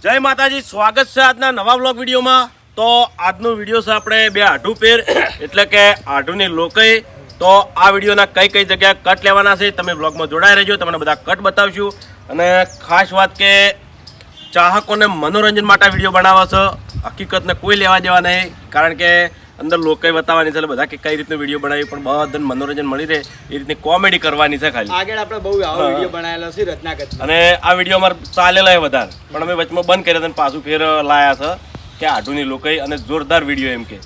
જય માતાજી, સ્વાગત છે આજના નવા વ્લોગ વિડીયોમાં। તો આજનો વિડીયો છે આપણે બે આઢુ પેર એટલે કે આઢુની લોકઈ। તો આ વિડીયોના કઈ કઈ જગ્યાએ કટ લેવાના છે તમે વ્લોગમાં જોડાઈ રહેજો, તમને બધા કટ બતાવશું। અને ખાસ વાત કે ચાહકોને મનોરંજન માટે વિડીયો બનાવવા છે, હકીકતને કોઈ લેવા દેવા નહીં, કારણ કે અંદર લોકઈ બતાવવાની છે, બધા કે કઈ રીતનો વિડીયો બનાવી પણ બધાને મનોરંજન મળી રહે એ રીતની કોમેડી કરવાની છે ખાલી। આગળ આપણે બહુ આવો વિડીયો બનાવેલો છે રચનાગત, અને આ વિડીયો અમાર ચાલેલા છે વધારે, પણ અમે વચમાં બંધ કર્યા અને પાછું ફેર લાયા છે કે આઢુની લોકઈ અને જોરદાર વિડીયો એમ કે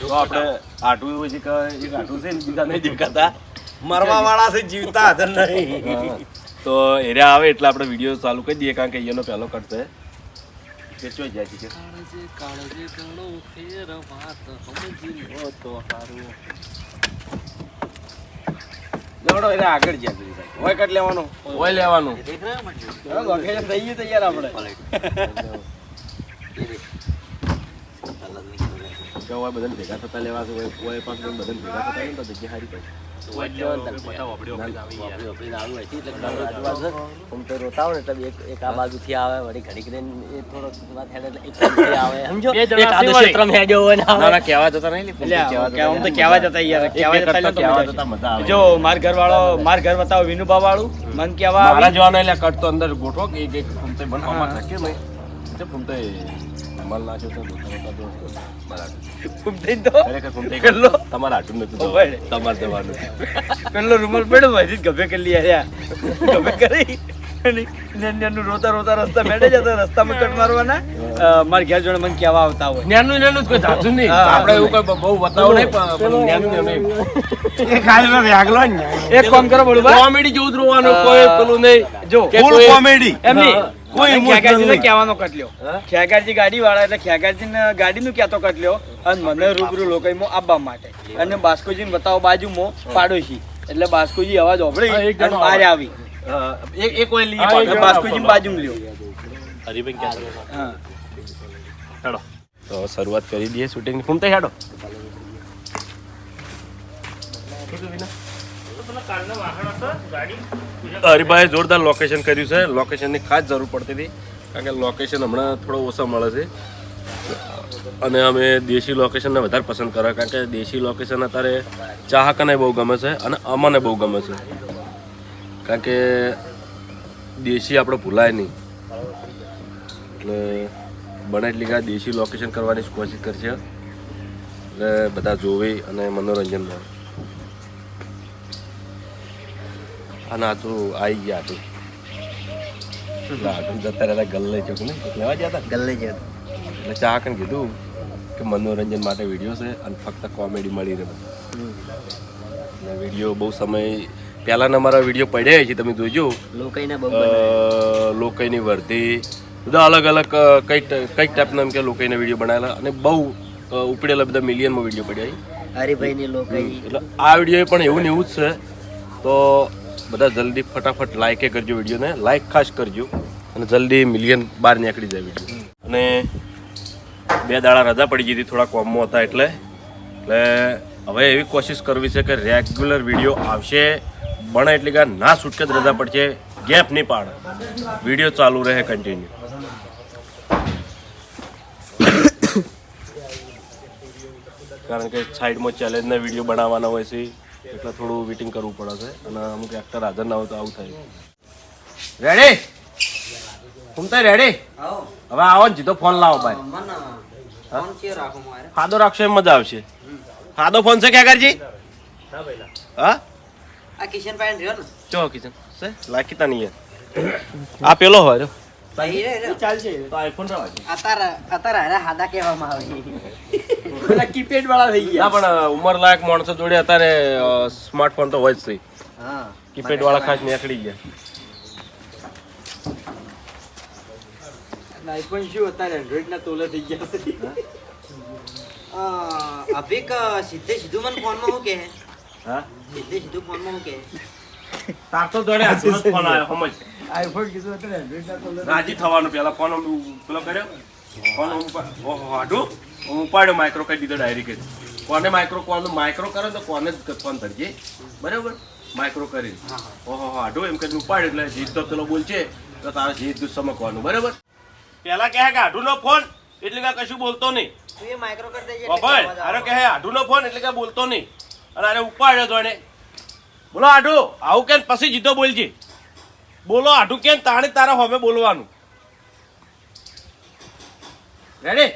તો આપણે આઢુ પછી કે એક આઢુ છે ને બીજા નહીં દેખાતા, મરવા વાળા છે, જીવતા હતા નહીં। તો એરિયા આવે એટલે આપણે વિડીયો ચાલુ કરી દઈએ, કારણ કે એનો પહેલો કટ છે કે ચોઈ જાય છે લેવડો એટલે આગળ જ્યાં હોય કટ લેવાનો હોય લેવાનું લોકેશન થઈ ગયું તૈયાર આપણે હોય બધાને ભેગા થતા લેવા છે, હોય પાછું બધાને ભેગા થતા ને તો જગ્યા સારી પડે। રોતા હોય ને એક આ બાજુથી આવે વળી ઘડી કરીને એ થોડો વાત હેડે એટલે એક સાઈડથી આવે સમજો, એક આદો ક્ષેત્રમાં હેડ્યો હોય ને ના ના કહેવા જતા નહીં, આમ તો કહેવા જતા યાર, કહેવા જતા મજા આવે। જો માર ઘર બતાવો વિનુભા વાળું મન કહેવા મારા જવાનો એટલે કટ તો અંદર ગોઠવો કે એક ફૂમતે બન આમાં રાખીએ નહીં તે ફૂમતે મલ નાખ્યો તો તમારા આટું નથી તમારે જવાનું પેલો રૂમાલ પડ્યો ભાઈ ગભે કરી લઈ આવ્યા, ગભે કરી રોતા રોતા રસ્તા બેઠે જતા, રસ્તામાં કટ મારવાના મારા ઘેર જોડે મને કહેવા આવતા હોય નેનું કોઈ જાતું નહીં, આપણે એવું કોઈ બહુ બતાવો નહીં પણ એક કામ કરો બોલું કોમેડી જેવું જ રોવાનું, કોઈ પેલું નહીં જો કોમેડી એમની કોઈ ખેગારજી કહેવાનો કટલ્યો, ખેગારજી ગાડી વાળા એટલે ખેગારજી ગાડી નું કહેતો કટલ્યો અને મને રૂબરૂ લોકોમાં આવવા માટે, અને બાસ્કોજી બતાવો બાજુમાં પાડોશી એટલે બાસ્કોજી અવાજ ઓભળી અને બહાર આવી બાસ્કોજી બાજુ લ્યો હરિભાઈ ક્યાં હા હેડો તો શરૂઆત કરી દઈએ શૂટિંગ ની ફૂમતે હેડો હરિભાઈ જોરદાર લોકેશન કર્યું છે, લોકેશનની ખાસ જરૂર પડતી હતી કારણ કે લોકેશન હમણાં થોડો ઓછો મળે છે અને અમે દેશી લોકેશનને વધારે પસંદ કરે, કારણ કે દેશી લોકેશન અત્યારે ચાહકને બહુ ગમે છે અને અમને બહુ ગમે છે, કારણ કે દેશી આપણે ભૂલાય નહીં, એટલે બને એટલી કાંઈ દેશી લોકેશન કરવાની કોશિશ કરશે એટલે બધા જોવે અને મનોરંજન મળે। અને આ તો આવી ગયા હતું આટલું જતા રહેતા ગલ્લે ચોક ને લેવા ગયા હતા ગલ્લે જ એટલે ચાહકને કીધું કે મનોરંજન માટે વિડીયો છે અને ફક્ત કોમેડી મળી રહે બધા વિડીયો બહુ સમય પહેલાંના અમારા વિડીયો પડ્યા છે, તમે જોઈજો લોકઈની વર્ધી બધા અલગ અલગ કઈ ટાઈપના એમ કે લોકઈના વિડીયો બનાવેલા અને બહુ ઉપડેલા બધા મિલિયનમાં વિડીયો પડ્યા હરિભાઈની લોકઈ, એટલે આ વિડીયો પણ એવું ને એવું જ છે। તો બધા જલ્દી ફટાફટ લાઈકે કરજો, વિડીયોને લાઈક ખાસ કરજો અને જલ્દી મિલિયન બહાર નીકળી જાય વિડીયો। અને 2 દાડા રજા પડી ગઈ હતી, થોડા કોમમાં હતા એટલે હવે એવી કોશિશ કરવી છે કે રેગ્યુલર વિડીયો આવશે, બને એટલી કે ના છૂટકે જ રજા પડશે, ગેપ નહીં પાડે, વિડીયો ચાલુ રહે કન્ટિન્યુ। કારણ કે સાઈડમાં ચેલેન્જના વિડીયો બનાવવાના હોય છે એટલે થોડું વેટિંગ કરવું પડે છે અને અમુક એક્ટર હાજર ના હોય તો આવું થાય। રેડી ઘૂમતા રેડી હવે આવો ને જીતો ફોન લાવો ભાઈ, સાદો રાખશો એમ મજા આવશે। સાદો ફોન છે ખેગારજી? હા આ કિશનભાઈ રહ્યો ને ચો કિશન છે લાખીતા નહીં આ પેલો હોય ચાલશે તો આઈફોન અત્યારે હાદા કહેવામાં આવે કીપેડ વાળા થઈ ગયા, પણ ઉંમર લાયક માણસો જોડે અત્યારે સ્માર્ટફોન તો હોય જ છે, કીપેડ વાળા ખાસ નીકળી ગયા। આઈફોન શું અત્યારે એન્ડ્રોઈડ ના તોલે થઈ ગયા છે। અભિક સીધું મને ફોનમાં શું કહે? હા સીધું ફોનમાં શું કહે? તાર તો જોડે આજનો જ ફોન આવ્યો સમજ, આઈફોન કીધું અત્યારે એન્ડ્રોઈડ ના તોલે રાજી થવાનું પેલા ફોન પેલો કર્યો ફોન હાડું ઉપાડ્યો, માઇક્રો કરી દીધો ડાયરેક્ટ, કોને માઇક્રો કરે તો કોને જ ફોન થશે બરાબર, માઇક્રો કરી ઓહો હાડું એમ કરીને ઉપાડ્યો એટલે જીત તો પેલો બોલ છે તો તારે જીત સમકવાનું બરાબર। પેલા કહે કે આઢુનો ફોન એટલે કે કશું બોલતો નહીં. તું એ માઇક્રો કરી દેજે બાપા આરે કહે આઢુનો ફોન એટલે કે બોલતો નહીં. અને આરે ઉપાડ્યો તો એને. બોલો આઢુ આવું કેમ પછી જીતો બોલજે. બોલો આઢુ કેમ તાણે તારા હોમે બોલવાનું. Ready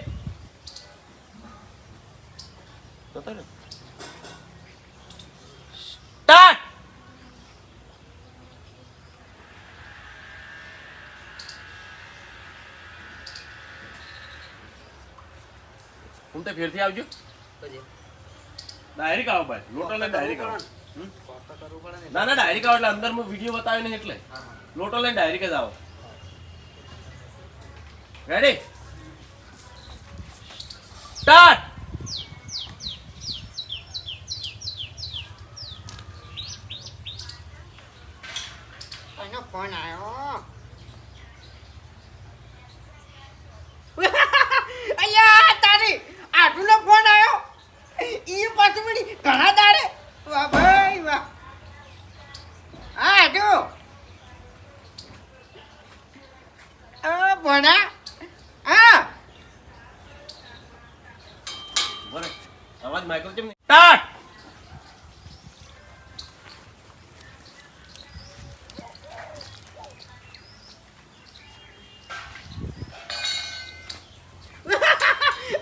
start. હું તો ફેરથી આવજો. પછી ડાયરેક્ટ આવો ભાઈ. લોટો લઈને ડાયરેક્ટ આવો. કોક તો કરવું પડે ને. ના ના ડાયરેક્ટ આવો એટલે અંદર માં વિડીયો બતાવે નહીં એટલે લોટો લઈને ડાયરેક્ટ જ આવો. Ready start. એનો ફોન આવ્યો. અલ્યા તારી આટુનો ફોન આવ્યો. ઈ પાછું મળી ઘણા દાડે. વાહ ભાઈ વાહ. હા આટુ. ભણા હા બોલે અવાજ માઇક્રો કેમ નહીં. સ્ટાર્ટ.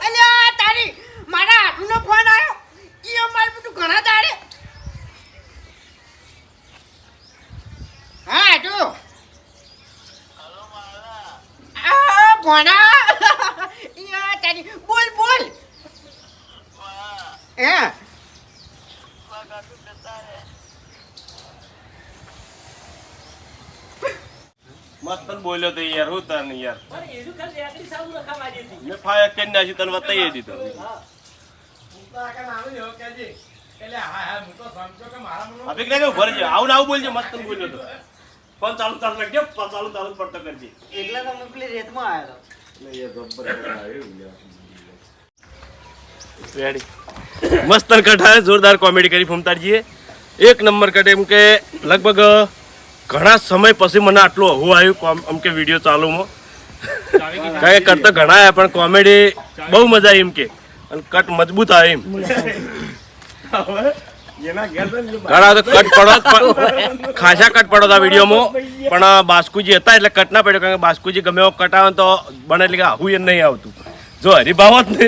અલ્યા તારી મારા આટુનો ફોન આવ્યો. ઈ અમારે બધું ઘણા દાડે. હા આટુ. ભણા યા તારી બોલ બોલ. હે મસ્ત બોલ્યો તો યાર હું તને યાર મેં ફાયર કરી નાખી તને બતાવી દીધો. અભિક ને કેવું ભરજે આવું ને આવું બોલજે. મસ્ત બોલ્યો તો ફોન ચાલુ ચાલુ રાખજે. ચાલુ ચાલુ પડતો કરજે. એટલે તો હું પેલી રેતમાં આવ્યો હતો. રેડી મસ્ત કટ જોરદાર કોમેડી કરી ફૂમતારજીએ. એક નંબર કટ એમ કે લગભગ ઘણા સમય પછી મને આટલું હવું આવ્યું આમ કે વિડીયો ચાલુમાં. કારણ કે કટ તો ઘણા આવ્યા પણ કોમેડી બહુ મજા આવી એમ કે અને કટ મજબૂત આવે એમ. ઘણા તો કટ પડો ખાસા કટ પડો હતા વિડીયોમાં પણ બાસ્કુજી હતા એટલે કટ ના પડ્યો. કારણ કે બાસ્કુજી ગમે એવો કટ આવે તો બને એટલે કે આવું એ નહીં આવતું. જો હરિભાવ હોત ને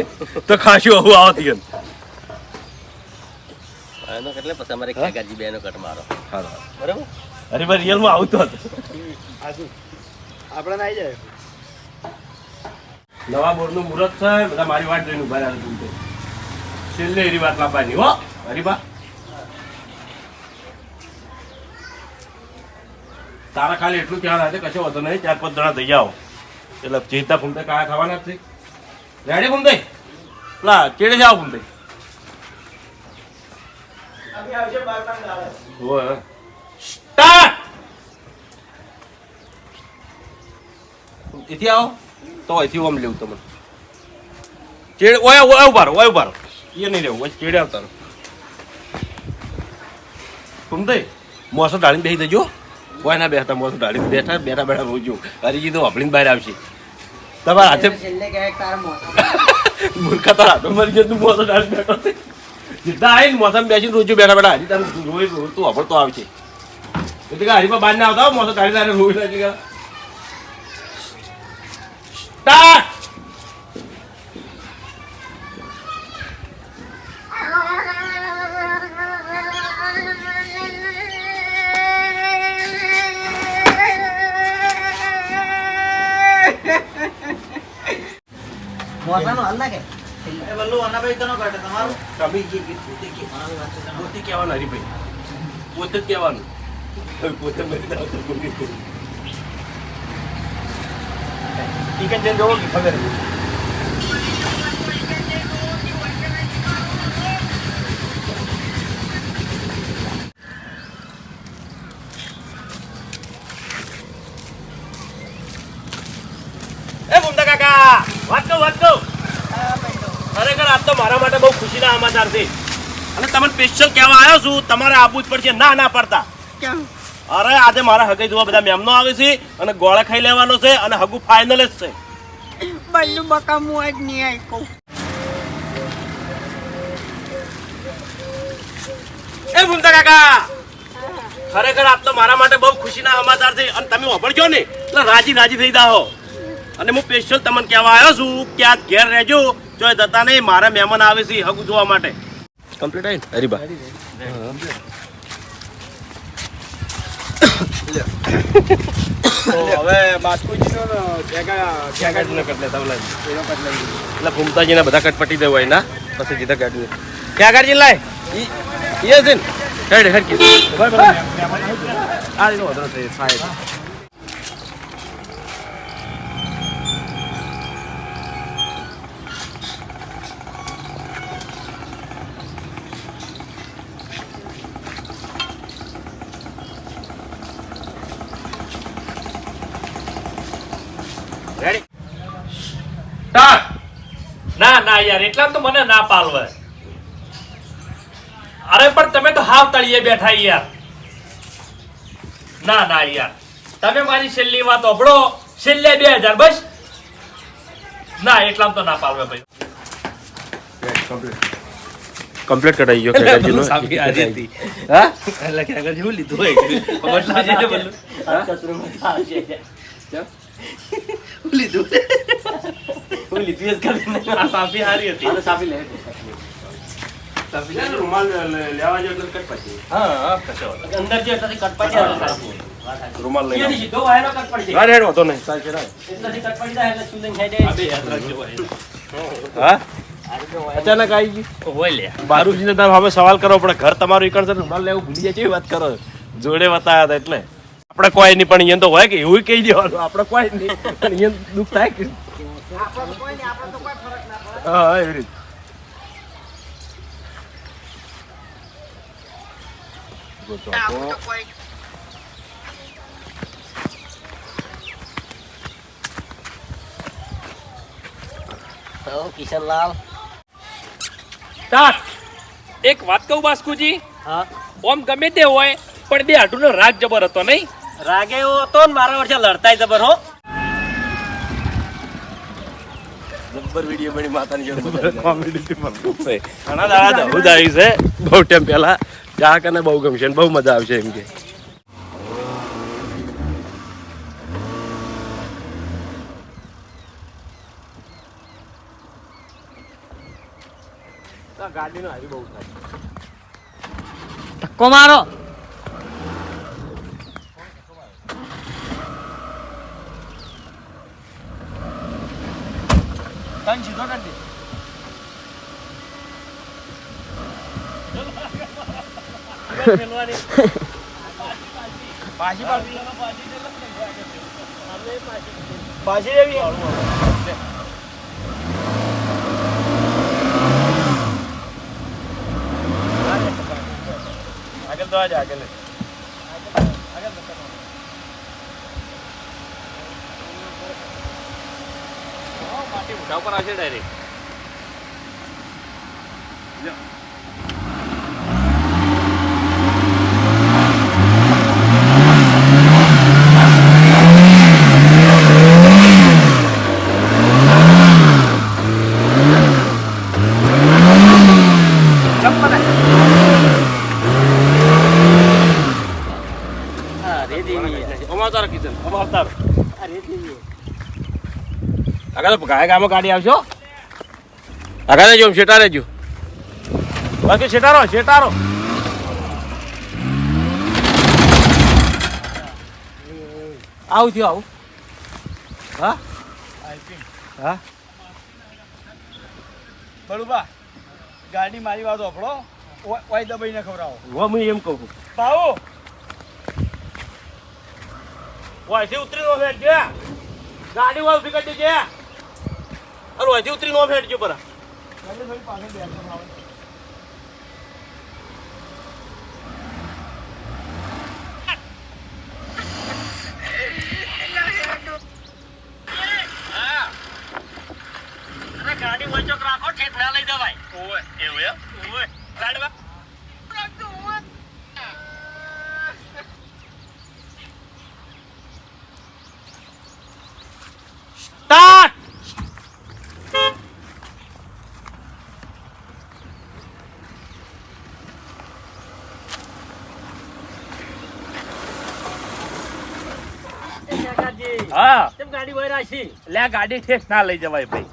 તો ખાસું આવું આવતી એમ. એનો એટલે પછી અમારે ખેગાજી બેનો કટ મારો બરાબર. હરિભાઈ રિયલમાં આવતું હતું. આપણે આવી જાય. નવા બોર્ડનું મુહૂર્ત છે. બધા મારી વાત જોઈને ઉભા રહ્યા છે. છેલ્લે એરી વાત લાવવાની હો હરિભા. તારા ખાલી એટલું કહેવાના છે કશો વધુ નહીં. 4-5 જણા થઈ જાઓ એટલે ચેતા ફૂમતે કાયા ખાવાના જ છે. રેડી ફૂમતે પેલા કેડે જાઓ ફૂમતે. સ્ટાર્ટ. એથી આવો તો અહીંથી ઓમ લેવું તમને. ચેડ ઓય ઓય ઉભારો એ નહીં લેવું પછી ચેડે આવતા રહો. ફૂમતે મોસો ઢાળીને બેસી દેજો. કોઈ ના બેસતા મોસો ઢાળીને બેઠા બેઠા રોજો. હરીજી તો વાપરીને બહાર આવશે. તમારા હાથે છેલ્લે કહે કે તારા મોસમ મૂર્ખા તારા હાથો મરી ગયો. તું મોસો ઢાળીને બેઠો છે. સીધા આવીને મોસમ બેસીને રોજો બેઠા હજી તારું રોજ તું વાપરતો આવશે. એટલે કે હરીમાં બહાર ના આવતા મોસો ઢાળીને રોજ એટલે સ્ટાર્ટ. મોસાનો હાલ ના કે વલ્લુ અનાભાઈ તો નો કાઢે તમારું. તમે જે પોતે કહેવાનું હરીભાઈ પોતે જ કહેવાનું. પોતે મરી જાવ તો કોઈ ટિકિટ જઈને જોવો કે ખબર એ મુંડા કાકા વાત કહું. ખરેખર આજ તો મારા માટે બહુ ખુશીના સમાચાર છે અને તમને સ્પેશિયલ કહેવા આવ્યો છું. તમારે આપવું જ પડશે. ના પડતા. કેમ અરે આજે મારા હગાઈ જોવા બધા મહેમાનો આવે છે અને ગોળા ખાઈ લેવાનો છે અને હગું ફાઇનલ જ છે. બલ્લુ બકા હું આજ નહીં આવી કહું. એ ભૂમતા કાકા, ખરેખર આપ તો મારા માટે બહુ ખુશીના સમાચાર છે અને તમે વાપરજો ને એટલે રાજી રાજી થઈ જાઓ. અને હું સ્પેશિયલ તમને કહેવા આવ્યો છું કે આજ ઘેર રહેજો, જો જતા નહીં, મારા મહેમાન આવે છે હગું જોવા માટે. કમ્પ્લીટ આવી ને હરીબા? તો હવે બાસ્કોજીનો એટલે ભૂમતાજીને બધા કટપટી દેવું હોય ના પછી જીધા ગાડી ક્યાં ગાડી લાય એ છે ને હેડ હેડ આ રીતનો વધરો છે સાહેબ. ના ના યાર એટલા તો મને ના પાલવે. અરે પણ તમે તો હાવ તળિયે બેઠા યાર. ના ના યાર તમે મારી છેલ્લી વાત ઓભળો, છેલ્લે 2000 બસ. ના એટલા તો ના પાલવે ભાઈ. કમ્પ્લીટ કઢાઈ ગયો ખેગારજીનો. હા એટલે ખેગારજી હું લીધું હોય બદલા છે ને બદલું આ કચરોમાં આવશે હું લીધું હું લીધું જ કરીને આ સાફી હારી હતી. આ સાફી લે સાફી લે રૂમાલ લેવા જો એટલે કટપટી. હા કશો અંદર જે એટલાથી કટપટી આવે સાફી રૂમાલ લઈ એની સીધો વાયરો કટપટી હા રેડ હોતો નહીં સાહેબ છે એટલાથી કટપટી જાય એટલે સુલન થઈ જાય. આ બે યાદ રાખજો હા અચાનક આવી ગયું હોય લે બારુજીને તાર હવે સવાલ કરવો પડે, ઘર તમારું ઈકણ છે રૂમાલ લેવું ભૂલી જાય છે વાત કરો, જોડે બતાવ્યા હતા એટલે આપણે કોઈ નહીં, પણ અહીંયા તો હોય કે એવું કહી દેવાનું આપણે કોઈ નહીં, પણ અહીંયા દુઃખ થાય કે આપણે તો કોઈ નહીં, આપણે તો કોઈ ફરક ના પડે. હા એવી રીતે આપણે તો કોઈ કિશનલાલ એક વાત કહું બાસ્કુજી, હા ઓમ ગમે તે હોય પણ બે હાટુનો રાગ જબર હતો નહીં? રાગે એવો હતો ને મારા વર્ષે લડતાય જબર હો. જબ્બર વિડીયો બની માતાની જોડે કોમેડી થી ભરપૂર છે. ઘણા દાડા જવું જ આવી છે બહુ ટાઈમ પહેલા, ચાક અને બહુ ગમશે ને બહુ મજા આવશે એમ કે. ગાડીનો હારી બહુ થાય. ધક્કો મારો. તન સીધો કરી દે. પાછી લેવી. આગળ તો આજે આગળ માટી ઉઠા ઉપર આવશે ડાયરેક્ટ. આગળ ગાય ગામમાં ગાડી આવશો આગળ રહેજો શેટા રહેજો બાકી શેટારો શેટારો આવું થયું આવું હા હા બળુબા ગાડી મારી વાત ઓફળો ઓય દબાઈને ખવડાવો. હું એમ કહું છું બાવો વાયથી ઉતરી નો ફેટ છે ગાડી વાળ ઉભી કરી દેજે અરે વાયથી ઉતરી નો ફેટ છે પરા ગાડી વચ્ચોક રાખો, ઠેક ના લઈ જવાય. ઓવે એવું એમ ઓવે લાડવા સ્ટાર્ટ પાછી લે આ ગાડી ઠેક ના લઈ જવાય ભાઈ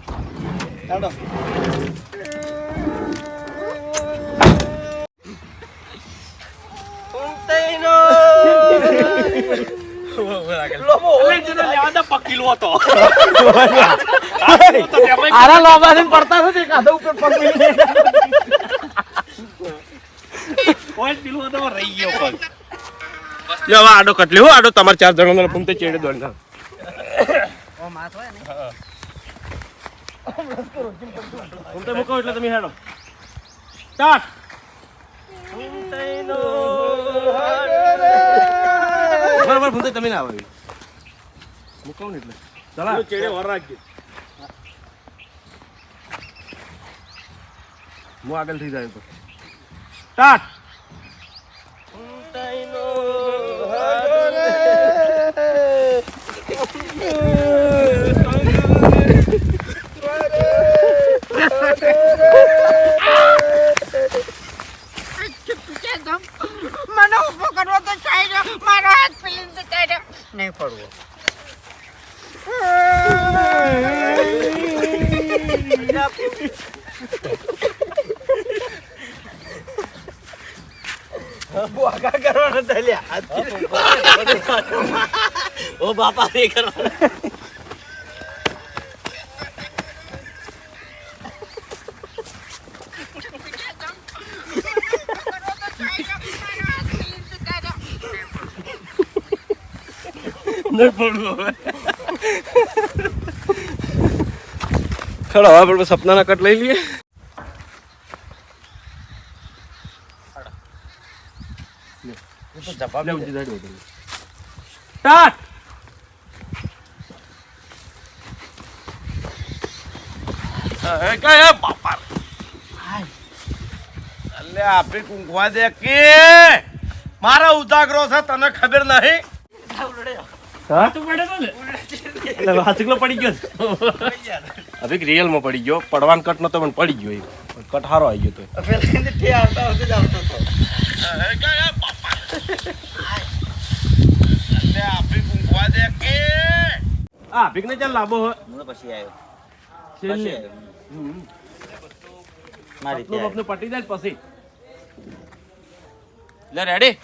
ચાલો આરા લોબા ને પડતા નથી કાદા ઉપર પગ રહી ગયો પગ જો હવે આડો કટલી હો આડો તમારે 4 જણાનો ફૂમતે ચેડે દોડ ફૂમતે મૂકો એટલે તમે હેડો સ્ટાર્ટ બરાબર ફૂમતે તમે ના આવે મૂકો ને એટલે ચલા ચેડે વર રાખજો હું આગળ થઈ જાય તો સ્ટાર્ટ મને ઉભો કરવો તો ચાલ્યો મારો હાથ પેલીને જતા રહ્યો નહીં પડવો બોગા કરવાનો દલ્યા ઓ બાપા નહીં કરવાનો ખડો હવે આપણે સપનાના કટ લઈ લઈએ જવાબ લે ઊંચી સાઈડ હોતો સ્ટાર્ટ કયા બાપા અલે આપે કુંકવા દે કે મારા ઉજાગરો છે તને ખબર નહીં પડી ગયો હવે રિયલ માં પડી ગયો પડવાન કટ નતો પણ પડી ગયો એ કટ હારો આવી ગયો તો પેલા થી આવતા આવતા જ આવતો હતો અલે આપે કુંકવા દે કે આ ભીખ ને ચાલ લાંબો હોય મને પછી આવ્યો છેલ્લે. મારી આપનું બાપનું પટી જાય ને પછી લે રેડી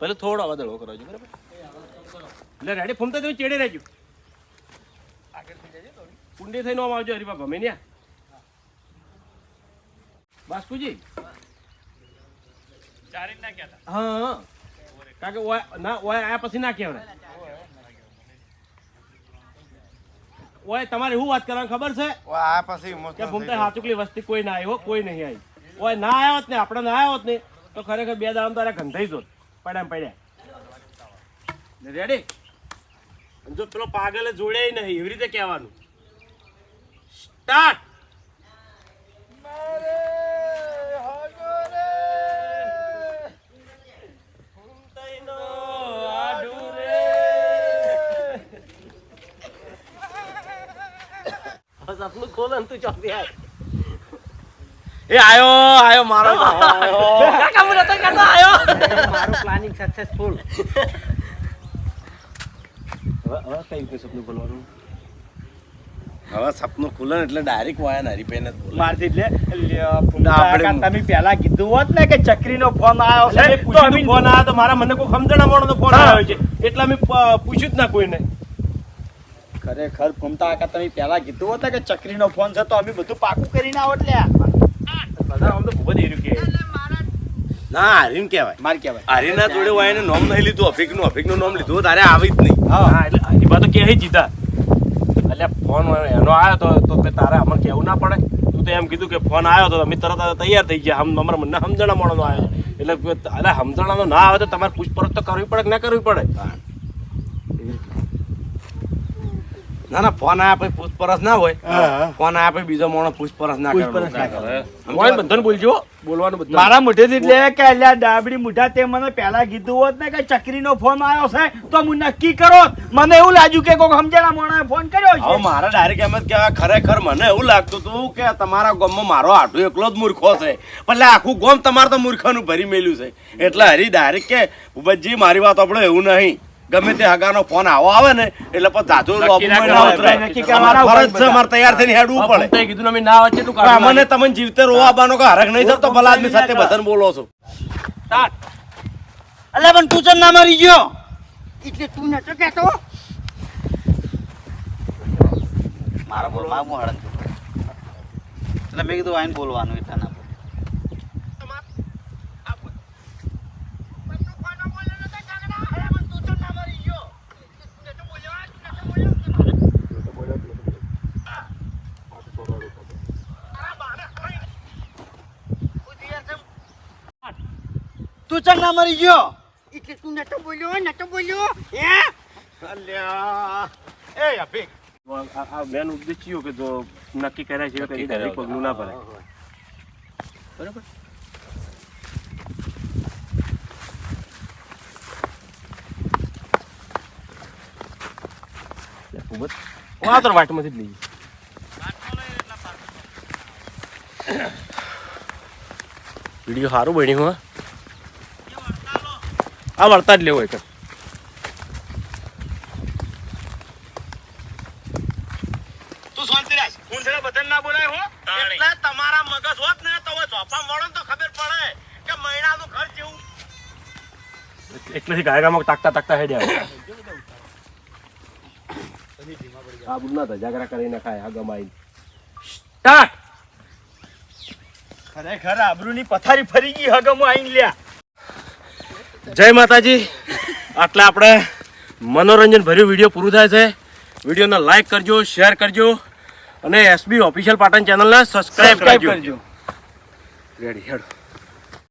પેલો થોડો વાદળો કરાવજો બરાબર લે રેડી ફૂમતા તમે ચેડે રહેજો કુંડી થઈને આમ આવજો હરીબા ભમે ને બાસ્કુજી ચારી ના કહેતા હા હા કારણ કે ઓય ના ઓય આયા પછી ના કહેવાય ઓય તમારે શું વાત કરવાની ખબર છે આ પછી કે ફૂમતા હાચુકલી વસ્તી કોઈ ના આવી હો કોઈ નહીં આવી ઓય ના આવ્યો હોત ને આપણે ના આવ્યો હોત ને તો ખરેખર 2 દાડા તારે ગંધાઈ જોત પડ્યા રેડી જો પેલો પાગલે જોડે નહીં એવી રીતે કહેવાનું સ્ટાર્ટ સપનું ખોલે તું ચોથી આય એ આયો મારો મારું પ્લાનિંગ સક્સેસફુલ હવે કઈ રીતે સપનું બોલવાનું હવે સપનું ખુલે એટલે ડાયરેક્ટ વાયા નારી પેને મારથી તમે પેલા કીધું હોત ને કે ચક્રીનો ફોન આવ્યો છે ફોન આવ્યો તો મારા મને કોઈ સમજણા મોણો ફોન આવ્યો છે એટલે અમે પૂછ્યું જ ના કોઈને ખરેખર ફૂમતા કાકા તમે પેલા કીધું હોત ને કે ચક્રીનો ફોન છે તો અમે બધું પાકું કરીને આવત લે બધા આમ તો ખૂબ જ એર્યું કે ના હરીન કહેવાય માર કહેવાય હરીના જોડે હોય એને નોમ નહીં લીધું અફીકનું નોમ લીધું તારે આવી જ નહીં હા એટલે એ વાત તો કે જીતા એટલે ફોન એનો આવ્યો તો તારે અમને કેવું ના પડે તું તો એમ કીધું કે ફોન આવ્યો તો અમે તરત તૈયાર થઈ ગયા અમારા મને સમજણા મોણો આવ્યો એટલે સમજણાનો ના આવે તો તમારે પૂછપરછ તો કરવી પડે કે ના કરવી પડે ના ના ફોન આયા પછી પૂછપરછ ના હોય ફોન આયા પછી બીજો માણસ પૂછપરછ ના કરે બધાને બોલજો બોલવાનું બધા મારા મોઢેથી એટલે કે અલ્યા ડાબડી મુઢા તે મને પહેલા કીધું હોત ને કે ચક્રીનો ફોન આવ્યો છે તો હું નક્કી કરો મને એવું લાગ્યું કે કોઈ સમજણા મોણાએ ફોન કર્યો હવે છે મારા ડાયરેક્ટ એમ જ કહેવાય ખરેખર મને એવું લાગતું હતું કે તમારા ગામમાં મારો આટો એકલો જ મૂર્ખો છે પણ આખું ગામ તમારે તો મૂર્ખાનું ભરી મેલ્યું છે એટલે હરી ડાયરેક્ટ કે ભૂપતજી મારી વાત આપણે એવું નહીં ગમે તે હગાનો ફોન આવો આવે ને એટલે પછી જાજો નક્કી ના ના કરાય. ઉતરાય. નક્કી અમારે કરવાના ફરજ છે, અમારે તૈયાર થઈને હેડવું પડે. તો કીધું ને અમે ના આવે કેટલું પણ કાઢવું અમને તમને જીવતે રોવા આવવાનો કે હરખ નહીં થતો ભલા આદમી સાથે બધાને બોલો છો. અલ્યા પણ તું ચમ ના મરી ગયો એટલે તું નતો કહેતો મારા બોલવા હું હળન એટલે મેં કીધું આઈને બોલવાનું એટલા ના બોલ. તું ચમ ના મરી ગયો એટલે તું નતો બોલ્યો હે અલ્યા એ અભિક આ બેન ઉદ્દેશ્ય કે જો નક્કી કર્યા છે કે ડાયરેક્ટ પગલું ના ભરાય બરાબર આ તો વાટમાંથી જ લઈએ વિડીયો સારું બન્યું હા આ વળતા જ લેવો એક તું શાંતિ રાખ. ઊંધે બધાને ના બોલાય હો. એટલે તમારા મગજ હોત ને તો હવે ઝોપા મળો ને તો ખબર પડે કે મહિનાનું ઘર જેવું. એટલેથી ગાયગામાં તાકતા હેડ્યા આ બુના ધજાગરા કરીને ખાય આ ગમાઈ સ્ટાર્ટ ખરેખર આબરૂની પથારી ફરી ગઈ હગમો આઈને લ્યા જય માતાજી આટલે આપણે મનોરંજન ભર્યું વિડીયો પૂરું થાય છે વિડીયોને લાઈક કરજો શેર કરજો અને એસબી ઓફિશિયલ પાટણ ચેનલને સબસ્ક્રાઇબ કરજો રેડી હેડો